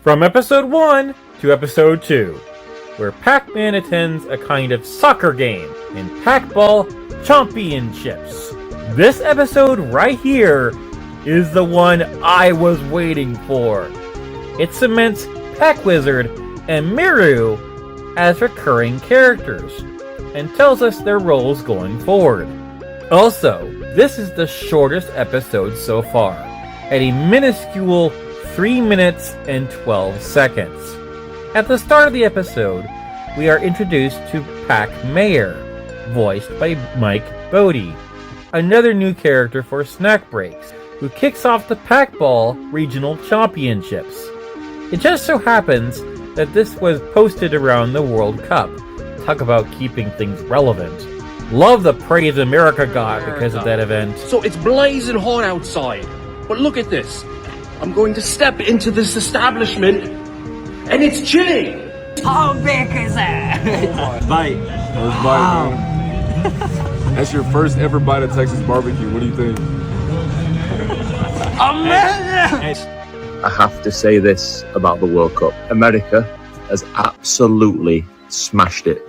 From episode 1 to episode 2, where Pac-Man attends a kind of soccer game in Pac-BALL CHOMP-IONSHIPS. This episode right here is the one I was waiting for. It cements Pac-Wizard and Miru as recurring characters and tells us their roles going forward. Also, this is the shortest episode so far, at a minuscule 3 minutes and 12 seconds. At the start of the episode, we are introduced to Pac-Mayor, voiced by Mike Bodie, another new character for Snack Breaks, who kicks off the Pac-Ball Regional Championships. It just so happens that this was posted around the World Cup. Talk about keeping things relevant. Love the praise America got because of that event. So it's blazing hot outside, but look at this. I'm going to step into this establishment, and it's chilly. How big is it? Bite. That was bite, man. That's your first ever bite of Texas barbecue. What do you think? Amazing! I have to say this about the World Cup. America has absolutely smashed it.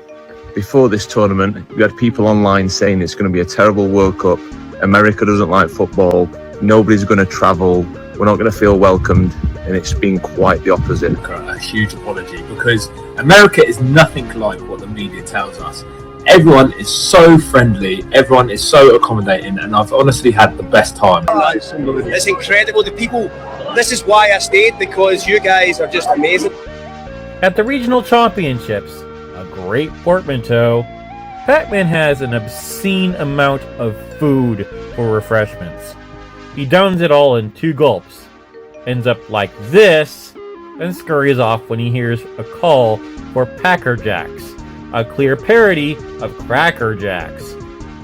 Before this tournament, we had people online saying it's going to be a terrible World Cup. America doesn't like football. Nobody's going to travel. We're not going to feel welcomed. And it's been quite the opposite. A huge apology, because America is nothing like what the media tells us. Everyone is so friendly, everyone is so accommodating, and I've honestly had the best time. It's incredible. The people, this is why I stayed, because you guys are just amazing. At the Regional Championships, a great portmanteau, Pac-Man has an obscene amount of food for refreshments. He downs it all in 2 gulps, ends up like this, then scurries off when he hears a call for Packer Jacks, a clear parody of Cracker Jacks.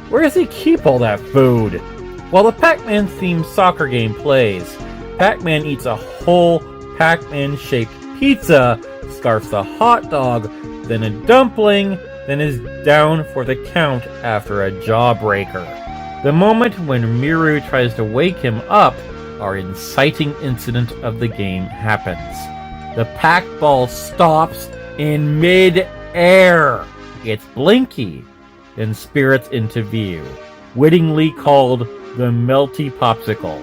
Where does he keep all that food? While the Pac-Man themed soccer game plays, Pac-Man eats a whole Pac-Man shaped pizza, scarfs a hot dog, then a dumpling, then is down for the count after a jawbreaker. The moment when Miru tries to wake him up, our inciting incident of the game happens. The Pac-Ball stops in mid-air. It's Blinky, then spirits into view, wittingly called the Melty Popsicle.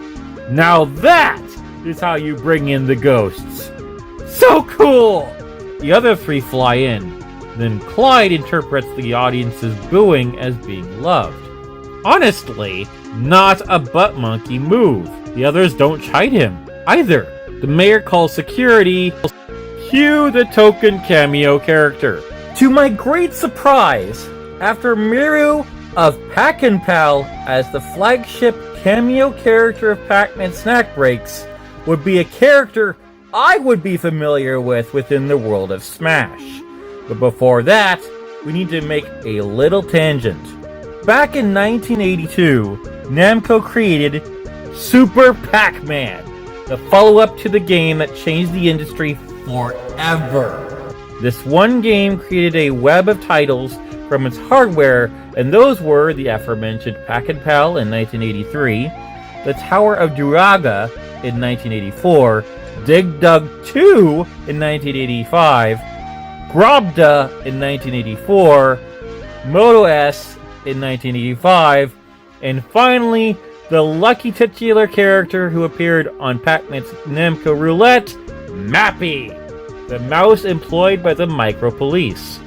Now that is how you bring in the ghosts. So cool! The other 3 fly in. Then Clyde interprets the audience's booing as being loved. Honestly, not a butt monkey move. The others don't chide him either. The mayor calls security. Cue the token cameo character. To my great surprise, after Miru of Pac-Pal as the flagship cameo character of Pac-Man Snack Breaks would be a character I would be familiar with within the world of Smash. But before that, we need to make a little tangent. Back in 1982, Namco created Super Pac-Man, the follow-up to the game that changed the industry forever. This one game created a web of titles from its hardware, and those were the aforementioned Pac-Pal in 1983, the Tower of Duraga in 1984, Dig Dug 2 in 1985, Grobda in 1984, Moto S in 1985, and finally, the lucky titular character who appeared on Pac-Man's Namco Roulette, Mappy, the mouse employed by the Micro Police,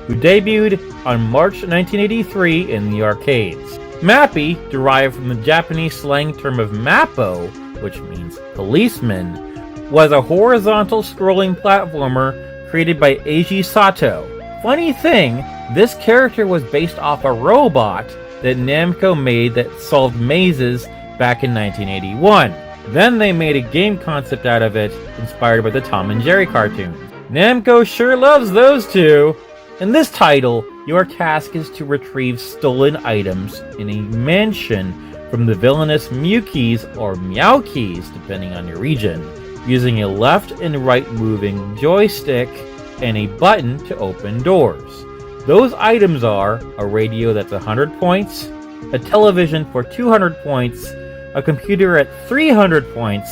who debuted on March 1983 in the arcades. Mappy, derived from the Japanese slang term of Mappo, which means policeman, was a horizontal scrolling platformer created by Eiji Sato. Funny thing, this character was based off a robot that Namco made that solved mazes back in 1981. Then they made a game concept out of it, inspired by the Tom and Jerry cartoons. Namco sure loves those two! In this title, your task is to retrieve stolen items in a mansion from the villainous Mewkeys or Meowkeys, depending on your region, using a left and right moving joystick and a button to open doors. Those items are a radio that's 100 points, a television for 200 points, a computer at 300 points,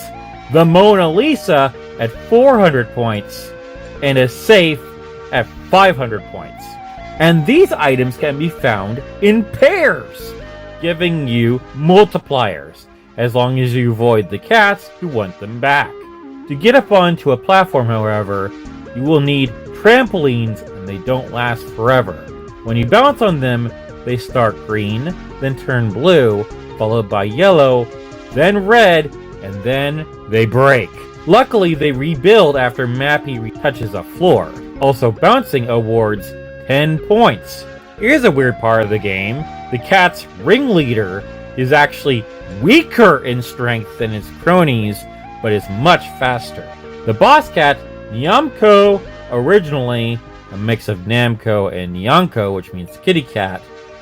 the Mona Lisa at 400 points, and a safe at 500 points. And these items can be found in pairs, giving you multipliers, as long as you avoid the cats who want them back. To get up onto a platform, however, you will need trampolines, and they don't last forever. When you bounce on them, they start green, then turn blue, followed by yellow, then red, and then they break. Luckily, they rebuild after Mappy touches a floor. Also, bouncing awards 10 points. Here's a weird part of the game. The cat's ringleader is actually weaker in strength than his cronies, but is much faster. The boss cat, Nyamko, originally a mix of Namco and Nyanko, which means kitty cat,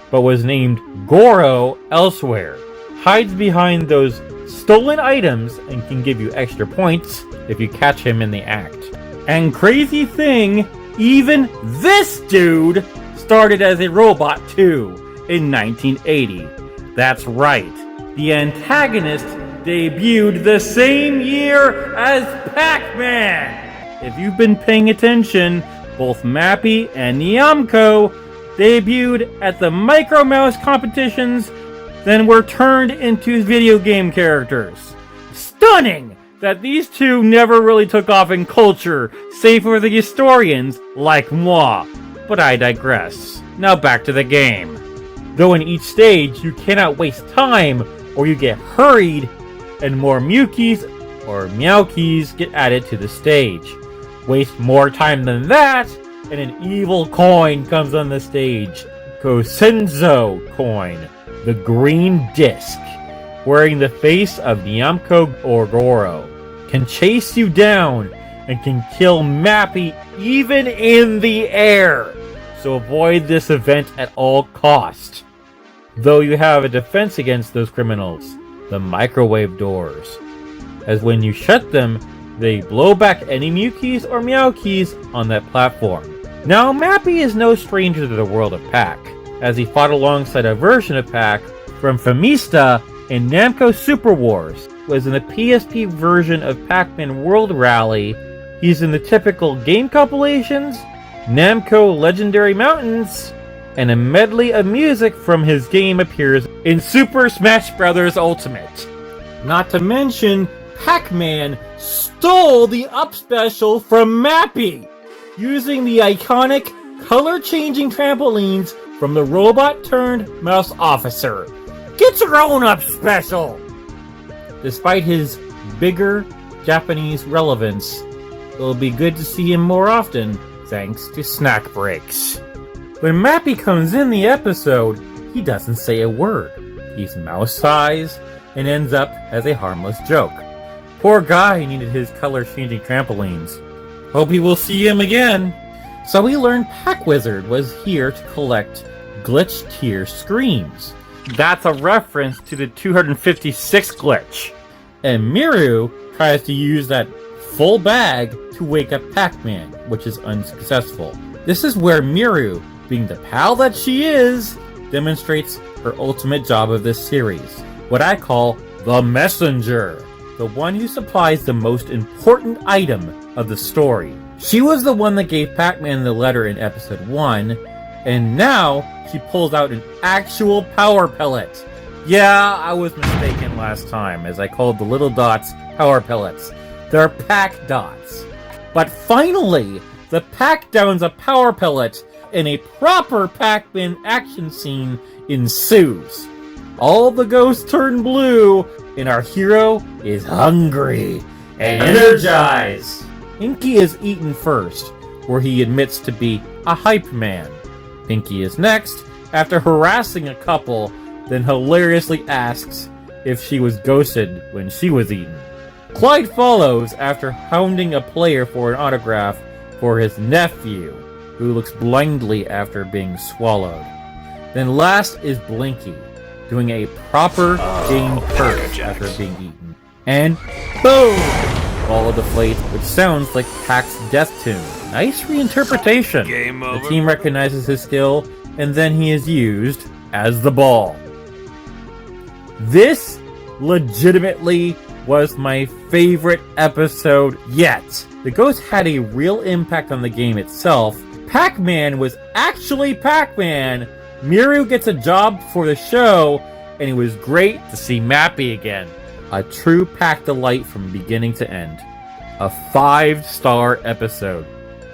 but was named Goro elsewhere, hides behind those stolen items and can give you extra points if you catch him in the act. And crazy thing, even this dude started as a robot too in 1980. That's right, the antagonist debuted the same year as Pac-Man! If you've been paying attention, both Mappy and Nyamko debuted at the Micro Mouse competitions, then were turned into video game characters. Stunning that these two never really took off in culture, save for the historians like moi. But I digress. Now back to the game. Though in each stage you cannot waste time or you get hurried, and more Mewkeys or Meowkeys get added to the stage. Waste more time than that, and an evil coin comes on the stage. Kosenzo coin, the green disc, wearing the face of Nyamko or Goro, can chase you down and can kill Mappy even in the air. So avoid this event at all costs. Though you have a defense against those criminals, the microwave doors, as when you shut them, they blow back any Mewkeys or Meowkeys on that platform. Now, Mappy is no stranger to the world of PAC, as he fought alongside a version of PAC from Famista in Namco Super Wars, was in the PSP version of Pac-Man World Rally. He's in the typical game compilations, Namco Legendary Mountains, and a medley of music from his game appears in Super Smash Bros. Ultimate. Not to mention, Pac-Man stole the up special from Mappy, using the iconic color-changing trampolines from the robot-turned-mouse officer. Get your own up special! Despite his bigger Japanese relevance, it'll be good to see him more often, thanks to Snack Breaks. When Mappy comes in the episode, he doesn't say a word. He's mouse-sized and ends up as a harmless joke. Poor guy needed his color-changing trampolines. Hope he will see him again. So we learned Pac-Wizard was here to collect glitch tier screams. That's a reference to the 256 glitch. And Miru tries to use that full bag to wake up Pac-Man, which is unsuccessful. This is where Miru, being the pal that she is, demonstrates her ultimate job of this series, what I call the messenger, the one who supplies the most important item of the story. She was the one that gave Pac-Man the letter in episode 1, and now she pulls out an actual power pellet. Yeah, I was mistaken last time, as I called the little dots power pellets. They're Pac dots. But finally, the Pac downs a power pellet, and a proper Pac-Man action scene ensues. All the ghosts turn blue, and our hero is hungry and energized. Pinky is eaten first, where he admits to be a hype man. Pinky is next, after harassing a couple, then hilariously asks if she was ghosted when she was eaten. Clyde follows after hounding a player for an autograph for his nephew, who looks blindly after being swallowed. Then last is Blinky, doing a proper Jane curse after being eaten. And boom! Ball deflates, which sounds like Pac's death tune. Nice reinterpretation. The team recognizes his skill, and then he is used as the ball. This legitimately was my favorite episode yet. The ghost had a real impact on the game itself. Pac-Man was actually Pac-Man. Miru gets a job for the show, and it was great to see Mappy again. A true Pac delight from beginning to end. A 5-star episode.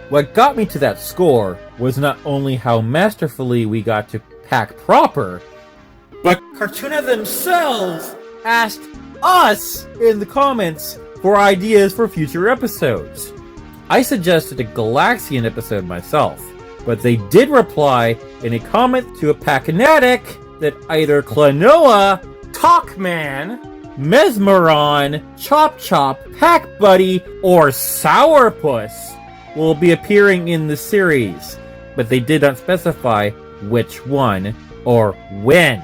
What got me to that score was not only how masterfully we got to Pac proper, but Cartoona themselves asked us in the comments for ideas for future episodes. I suggested a Galaxian episode myself, but they did reply in a comment to a Pac-Fanatic that either Klonoa, Talkman, Mesmeron, Chop Chop, Pac Buddy, or Sourpuss will be appearing in the series, but they did not specify which one or when.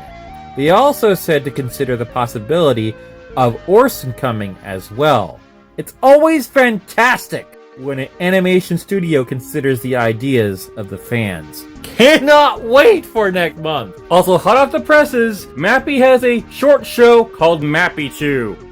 They also said to consider the possibility of Orson coming as well. It's always fantastic when an animation studio considers the ideas of the fans. Cannot wait for next month! Also, hot off the presses, Mappy has a short show called Mappy 2.